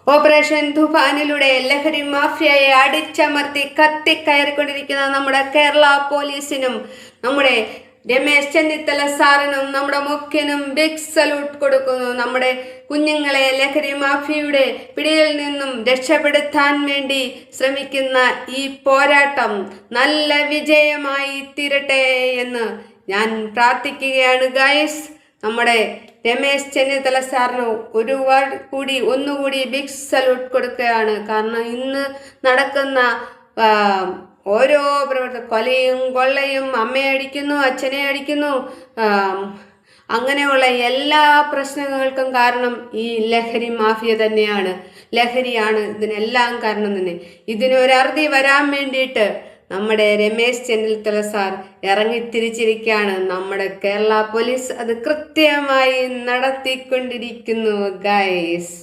Operation തുഫാനിലൂടെ ലഹരി മാഫിയയെ അടിച്ചമർത്തി കത്തിക്കയറിക്കൊണ്ടിരിക്കുന്ന നമ്മുടെ കേരള പോലീസിനും നമ്മുടെ രമേശ് ചെന്നിത്തല സാറിനും നമ്മുടെ മുഖ്യനും ബിഗ് സല്യൂട്ട് കൊടുക്കുന്നു. നമ്മുടെ കുഞ്ഞുങ്ങളെ ലഹരി മാഫിയയുടെ പിടിയിൽ നിന്നും രക്ഷപ്പെടുത്താൻ വേണ്ടി ശ്രമിക്കുന്ന ഈ പോരാട്ടം നല്ല വിജയമായി തീരട്ടെ എന്ന് ഞാൻ പ്രാർത്ഥിക്കുകയാണ് ഗൈസ്. നമ്മുടെ രമേശ് ചെന്നിത്തല സാറിന് ഒന്നുകൂടി ബിഗ് സല്യൂട്ട് കൊടുക്കുകയാണ്. കാരണം ഇന്ന് നടക്കുന്ന ഓരോ കൊലയും കൊള്ളയും, അമ്മയെ അടിക്കുന്നു, അച്ഛനെ അടിക്കുന്നു, അങ്ങനെയുള്ള എല്ലാ പ്രശ്നങ്ങൾക്കും കാരണം ഈ ലഹരി മാഫിയ തന്നെയാണ്. ലഹരിയാണ് ഇതിനെല്ലാം കാരണം തന്നെ. ഇതിനൊരറുതി വരാൻ വേണ്ടിയിട്ട് നമ്മുടെ രമേശ് ചെന്നിത്തല സാർ ഇറങ്ങിത്തിരിച്ചിരിക്കുകയാണ്. നമ്മുടെ കേരള പോലീസ് അത് കൃത്യമായി നടത്തിക്കൊണ്ടിരിക്കുന്നു ഗൈസ്.